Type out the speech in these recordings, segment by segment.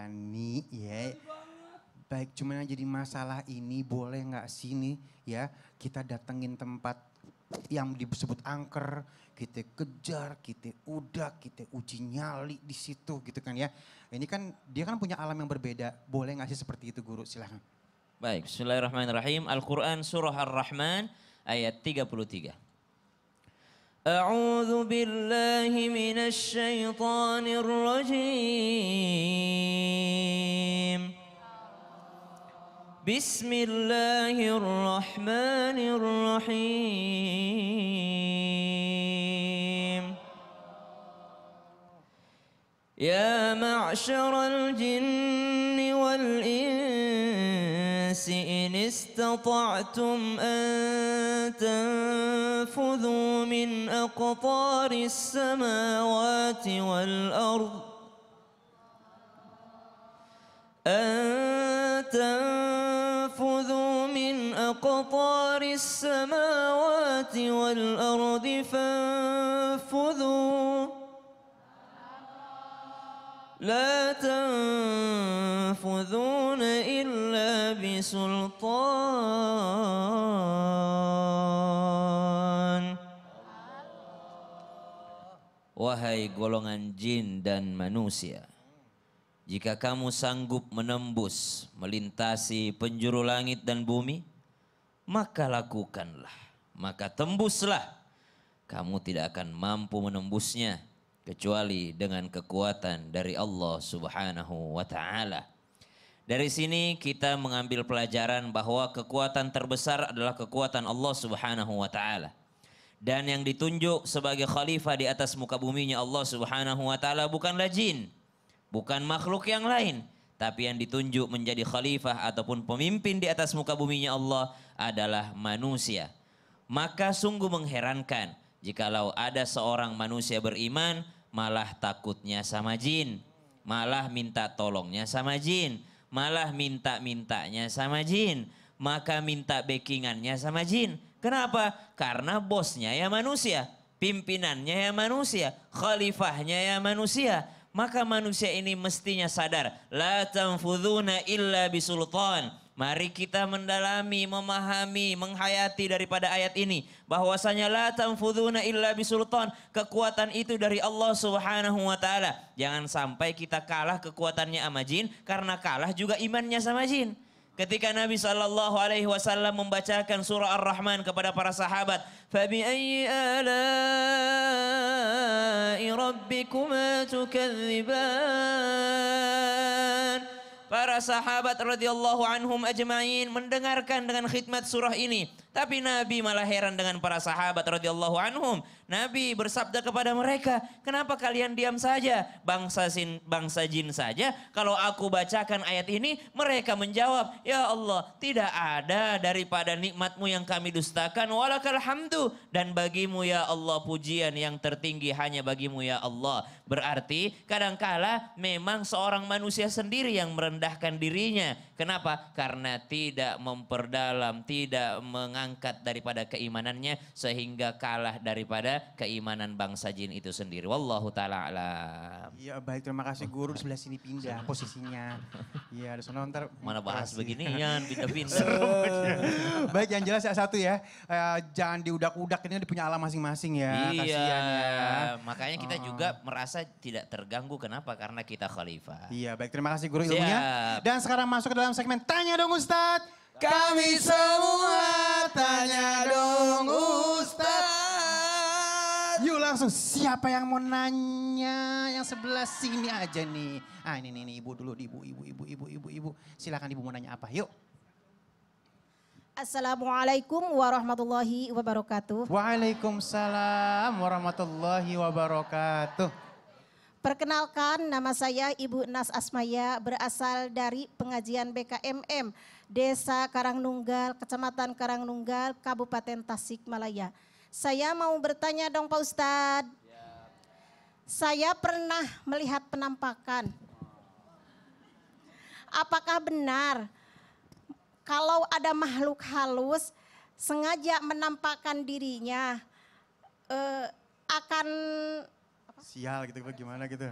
Hani ya. Baik, cuman yang jadi masalah ini boleh nggak sih nih ya kita datengin tempat yang disebut angker, kita kejar, kita udak, kita uji nyali di situ gitu kan ya. Ini kan dia kan punya alam yang berbeda, boleh nggak sih seperti itu guru, silahkan. Baik, bismillahirrahmanirrahim. Al-Quran surah Ar-Rahman ayat 33. A'udzu billahi minasy syaithanir rajim. Bismillahirrahmanirrahim. Ya ma'syaral jinni wal insi in istata'tum an tanfudhu min aqtaris samawati wal ard أن تنفذوا من أقطار السماوات والأرض فانفذوا لا تنفذون إلا بسلطان. Wahai golongan jin dan manusia, jika kamu sanggup menembus, melintasi penjuru langit dan bumi, maka lakukanlah, maka tembuslah. Kamu tidak akan mampu menembusnya kecuali dengan kekuatan dari Allah Subhanahu wa Ta'ala. Dari sini kita mengambil pelajaran bahwa kekuatan terbesar adalah kekuatan Allah Subhanahu wa Ta'ala. Dan yang ditunjuk sebagai khalifah di atas muka buminya Allah Subhanahu wa Ta'ala bukanlah jin, bukan makhluk yang lain, tapi yang ditunjuk menjadi khalifah ataupun pemimpin di atas muka buminya Allah adalah manusia. Maka sungguh mengherankan jikalau ada seorang manusia beriman malah takutnya sama jin, malah minta tolongnya sama jin, malah minta-mintanya sama jin, maka minta backingannya sama jin. Kenapa? Karena bosnya ya manusia, pimpinannya ya manusia, khalifahnya ya manusia. Maka manusia ini mestinya sadar, la tanfudhuna illa bisultan. Mari kita mendalami, memahami, menghayati daripada ayat ini bahwasanya la tanfudhuna illa bisultan, kekuatan itu dari Allah Subhanahu wa Ta'ala. Jangan sampai kita kalah kekuatannya sama jin karena kalah juga imannya sama jin. Ketika Nabi SAW membacakan surah Ar-Rahman kepada para sahabat, فَبِأَيِّ آلَاءِ رَبِّكُمَا تُكَذِّبَانِ. Para sahabat radhiyallahu anhum ajma'in mendengarkan dengan khidmat surah ini. Tapi Nabi malah heran dengan para sahabat radhiyallahu anhum. Nabi bersabda kepada mereka, kenapa kalian diam saja? Bangsa jin saja. Kalau aku bacakan ayat ini, mereka menjawab, ya Allah, tidak ada daripada nikmatmu yang kami dustakan. Walakal hamdu. Dan bagimu ya Allah pujian yang tertinggi hanya bagimu ya Allah. Berarti kadangkala memang seorang manusia sendiri yang merendahkan dirinya. Kenapa? Karena tidak memperdalam, tidak mengangkat daripada keimanannya sehingga kalah daripada keimanan bangsa jin itu sendiri. Wallahu ta'ala alam. Iya baik, terima kasih guru, di sebelah sini pindah posisinya. Iya, ada sono ntar. Mana bahas beginian, pindah-pindah. Baik, yang jelas satu ya, jangan diudak-udak, ini dia punya alam masing-masing ya. Iya, Kasihan ya. makanya kita juga merasa tidak terganggu. Kenapa? Karena kita khalifah. Iya baik, terima kasih guru Siap. ilmunya. Dan sekarang masuk ke dalam segmen Tanya Dong Ustadz. Kami semua tanya dong Ustadz. Yuk langsung, siapa yang mau nanya? Yang sebelah sini aja nih. Ah ini nih ibu dulu, ibu. Silakan ibu mau nanya apa, yuk. Assalamualaikum warahmatullahi wabarakatuh. Waalaikumsalam warahmatullahi wabarakatuh. Perkenalkan, nama saya Ibu Nas Asmaya, berasal dari pengajian BKMM Desa Karangnunggal, Kecamatan Karangnunggal, Kabupaten Tasikmalaya. Saya mau bertanya dong Pak Ustadz. Saya pernah melihat penampakan. Apakah benar kalau ada makhluk halus sengaja menampakkan dirinya akan Sial gitu, gimana gitu.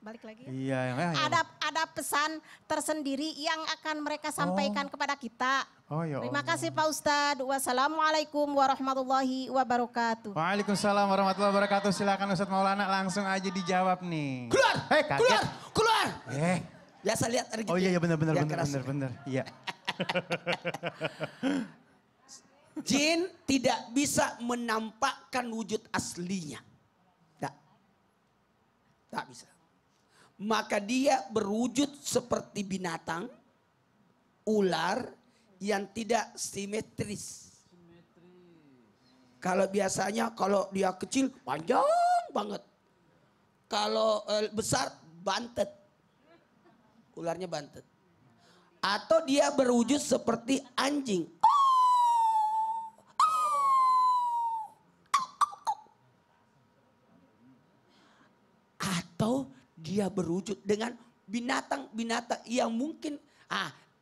balik lagi ya. Iya. Ada pesan tersendiri yang akan mereka sampaikan kepada kita. Oh ya Terima Allah. kasih Pak Ustadz. Wassalamualaikum warahmatullahi wabarakatuh. Waalaikumsalam warahmatullahi wabarakatuh. Silakan Ustadz Maulana langsung aja dijawab nih. Keluar, Kaget. keluar. Eh. Biasa lihat ada gitu. Oh iya benar. Ya, keras. Iya. Jin tidak bisa menampakkan wujud aslinya. Tak bisa. Maka dia berwujud seperti binatang, ular yang tidak simetris. Kalau biasanya kalau dia kecil panjang banget. Kalau besar bantet. Ularnya bantet. Atau dia berwujud seperti anjing. Atau dia berwujud dengan binatang-binatang yang mungkin,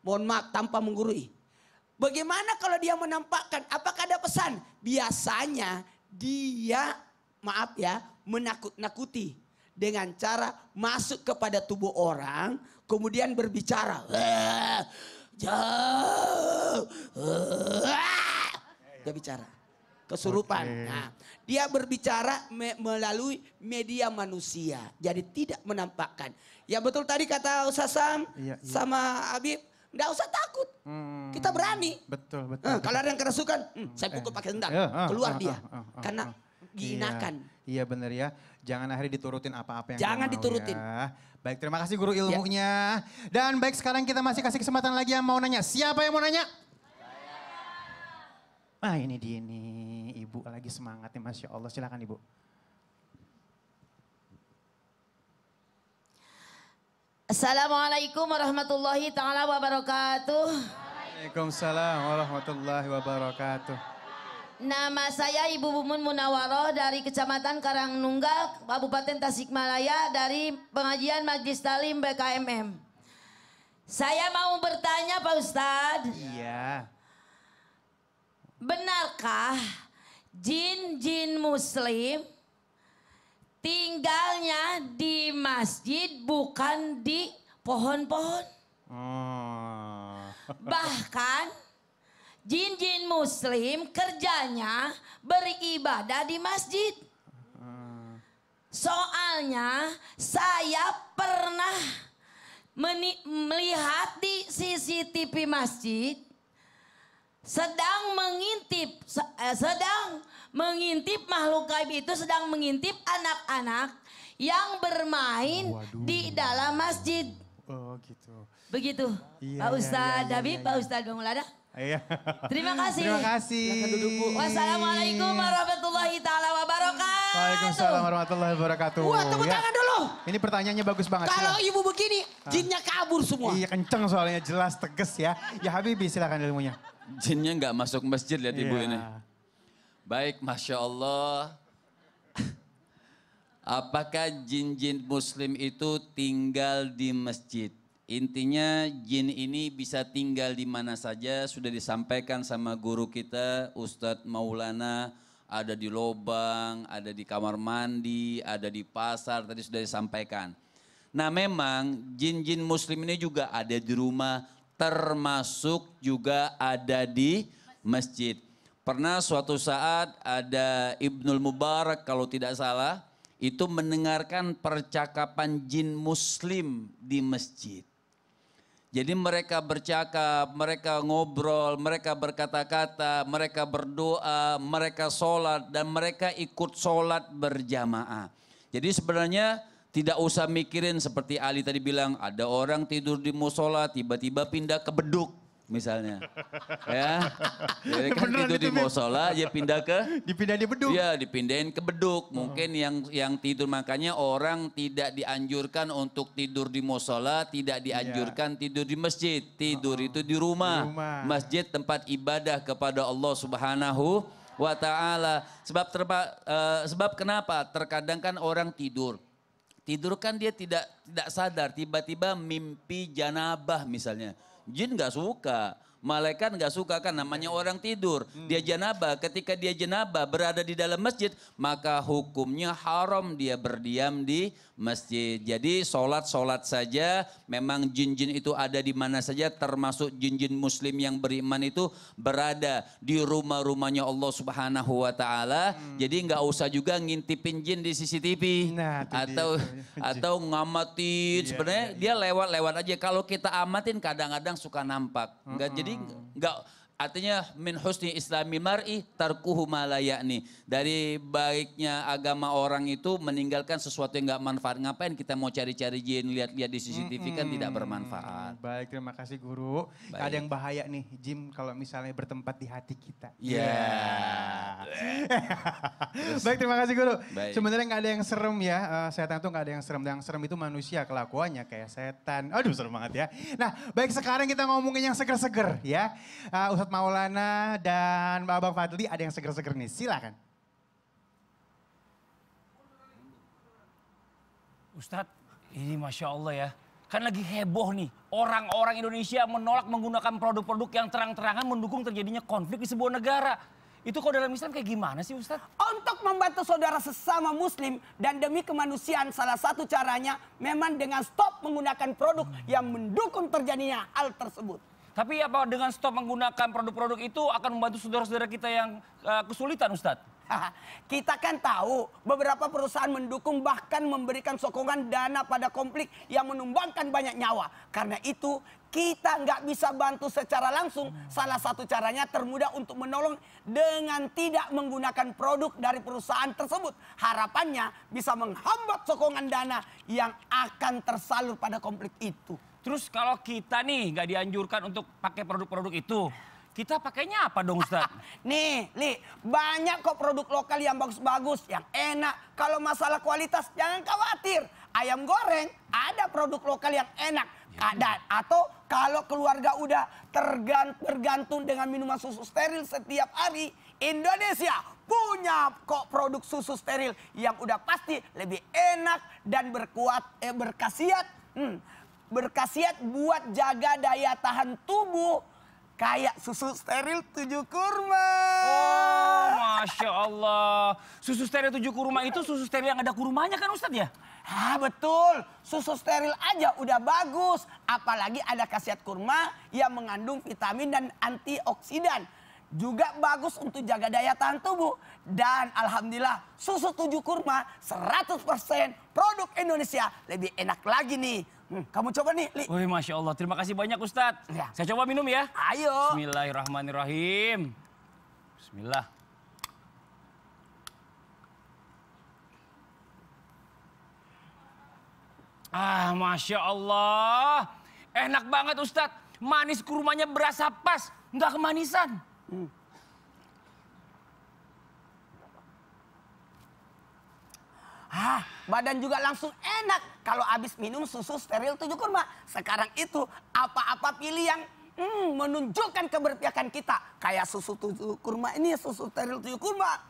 mohon maaf tanpa menggurui. Bagaimana kalau dia menampakkan, apakah ada pesan? Biasanya dia, maaf ya, menakut-nakuti. Dengan cara masuk kepada tubuh orang, kemudian berbicara. Dia bicara. Kesurupan. Okay. Nah, dia berbicara melalui media manusia. Jadi tidak menampakkan. Ya betul tadi kata Ustaz Sam sama Habib. Nggak usah takut. Kita berani. Betul. Kalau ada yang kerasukan, saya pukul pakai sendal. Keluar dia. Karena diinakan. Iya benar ya. Jangan akhirnya diturutin apa-apa yang Jangan dia mau diturutin. Ya. Baik, terima kasih guru ilmunya. Dan baik, sekarang kita masih kasih kesempatan lagi yang mau nanya. Siapa yang mau nanya? Ini dia nih, Ibu lagi semangat nih, Masya Allah. Silakan Ibu. Assalamualaikum warahmatullahi ta'ala wabarakatuh. Waalaikumsalam warahmatullahi wabarakatuh. Nama saya Ibu Mumun Munawaroh dari Kecamatan Karangnunggal, Kabupaten Tasikmalaya dari Pengajian Majelis Talim BKMM. Saya mau bertanya Pak Ustadz. Iya. Benarkah jin-jin muslim tinggalnya di masjid bukan di pohon-pohon? Bahkan jin-jin muslim kerjanya beribadah di masjid. Soalnya saya pernah melihat di CCTV masjid sedang mengintip makhluk gaib itu sedang mengintip anak-anak yang bermain di dalam masjid. Oh gitu. Begitu. Iya, Pak Ustadz iya, Habib, iya. Pak Ustadz Maulana. Iya. Terima kasih. Terima kasih. Silakan duduk, Bu. Wassalamualaikum warahmatullahi taala wabarakatuh. Waalaikumsalam warahmatullahi wabarakatuh. Wah, tepuk Ya. tangan dulu. Ini pertanyaannya bagus banget. Kalau Silakan. ibu begini, jinnya kabur semua. Iya kenceng soalnya, jelas tegas ya. Ya Habibie silakan ilmunya. Jinnya nggak masuk masjid, lihat ibu Iya. ini. Baik, Masya Allah. Apakah jin-jin muslim itu tinggal di masjid? Intinya jin ini bisa tinggal di mana saja, sudah disampaikan sama guru kita Ustadz Maulana, ada di lobang, ada di kamar mandi, ada di pasar, tadi sudah disampaikan. Nah memang jin-jin muslim ini juga ada di rumah, termasuk juga ada di masjid. Pernah suatu saat ada Ibnul Mubarak kalau tidak salah, itu mendengarkan percakapan jin muslim di masjid. Jadi mereka bercakap, mereka ngobrol, mereka berkata-kata, mereka berdoa, mereka sholat, dan mereka ikut sholat berjamaah. Jadi sebenarnya tidak usah mikirin seperti Ali tadi bilang, ada orang tidur di musola, tiba-tiba pindah ke beduk misalnya. Ya, jadi kan Beneran tidur itu, di Beb? musola, dia pindah ke Dipindah di beduk. Iya, dipindahin ke beduk. Mungkin yang tidur, makanya orang tidak dianjurkan untuk tidur di musola, tidak dianjurkan tidur di masjid. Tidur itu di rumah. Di rumah. Masjid tempat ibadah kepada Allah Subhanahu wa taala. Sebab kenapa? Terkadang kan orang tidur. Tidur kan dia tidak sadar, tiba-tiba mimpi janabah misalnya. Jin nggak suka. Malaikat nggak suka kan, namanya orang tidur. Dia janabah, ketika dia janabah berada di dalam masjid, maka hukumnya haram dia berdiam di masjid. Jadi sholat saja, memang jin-jin itu ada di mana saja, termasuk jin-jin muslim yang beriman itu berada di rumah-rumahnya Allah Subhanahu wa Ta'ala. Jadi nggak usah juga ngintipin jin di CCTV. Nah, atau ngamatin, sebenarnya dia lewat-lewat aja. Kalau kita amatin kadang-kadang suka nampak. Jadi nggak, artinya min husni islami mar'i tarkuhu ma la ya'ni. Dari baiknya agama orang itu meninggalkan sesuatu yang nggak manfaat. Ngapain kita mau cari-cari jin, lihat-lihat di CCTV kan tidak bermanfaat. Baik, terima kasih guru. Baik. Ada yang bahaya nih, Jim, kalau misalnya bertempat di hati kita. Iya. Baik, terima kasih guru. Baik. Sebenarnya nggak ada yang serem ya, setan itu nggak ada yang serem. Yang serem itu manusia kelakuannya kayak setan. Aduh, serem banget ya. Nah, baik, sekarang kita ngomongin yang seger-seger ya. Ustadz Maulana dan Abang Fadli ada yang seger-seger nih, silakan. Ustadz, ini Masya Allah ya. Kan lagi heboh nih. Orang-orang Indonesia menolak menggunakan produk-produk yang terang-terangan mendukung terjadinya konflik di sebuah negara. Itu kalau dalam Islam kayak gimana sih Ustadz? Untuk membantu saudara sesama muslim dan demi kemanusiaan, salah satu caranya memang dengan stop menggunakan produk yang mendukung terjadinya hal tersebut. Tapi apa dengan stop menggunakan produk-produk itu akan membantu saudara-saudara kita yang kesulitan Ustadz? Kita kan tahu beberapa perusahaan mendukung bahkan memberikan sokongan dana pada konflik yang menumbangkan banyak nyawa. Karena itu kita nggak bisa bantu secara langsung. Salah satu caranya termudah untuk menolong dengan tidak menggunakan produk dari perusahaan tersebut. Harapannya bisa menghambat sokongan dana yang akan tersalur pada konflik itu. Terus kalau kita nih nggak dianjurkan untuk pakai produk-produk itu, kita pakainya apa dong Ustadz? Nih, Li, banyak kok produk lokal yang bagus-bagus, yang enak. Kalau masalah kualitas jangan khawatir. Ayam goreng ada produk lokal yang enak. Atau kalau keluarga udah tergantung dengan minuman susu steril setiap hari, Indonesia punya kok produk susu steril yang udah pasti lebih enak dan berkhasiat. Berkhasiat buat jaga daya tahan tubuh. Kayak susu steril 7 kurma. Oh, Masya Allah. Susu steril 7 kurma itu susu steril yang ada kurmanya kan Ustadz ya? Betul. Susu steril aja udah bagus. Apalagi ada khasiat kurma yang mengandung vitamin dan antioksidan. Juga bagus untuk jaga daya tahan tubuh. Dan alhamdulillah susu 7 kurma 100% produk Indonesia. Lebih enak lagi nih. Kamu coba nih, Li. Wih, Masya Allah. Terima kasih banyak Ustadz. Ya. Saya coba minum ya. Ayo. Bismillahirrahmanirrahim. Bismillah. Masya Allah. Enak banget Ustadz. Manis kurmanya berasa pas. Nggak kemanisan. Badan juga langsung enak kalau habis minum susu steril 7 kurma. Sekarang itu apa-apa pilih yang menunjukkan keberpihakan kita. Kayak susu 7 kurma ini, susu steril 7 kurma.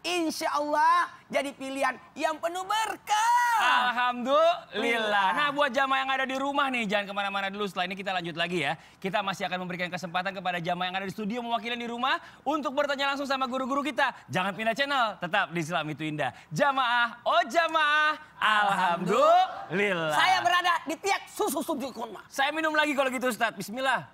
Insya Allah jadi pilihan yang penuh berkah. Alhamdulillah. Nah, buat jamaah yang ada di rumah nih, jangan kemana-mana dulu. Setelah ini kita lanjut lagi ya. Kita masih akan memberikan kesempatan kepada jamaah yang ada di studio mewakili di rumah untuk bertanya langsung sama guru-guru kita. Jangan pindah channel, tetap di Islam itu Indah. Jamaah, oh jamaah, alhamdulillah. Saya berada di pihak susu 7 kurma. Saya minum lagi kalau gitu Ustadz. Bismillah.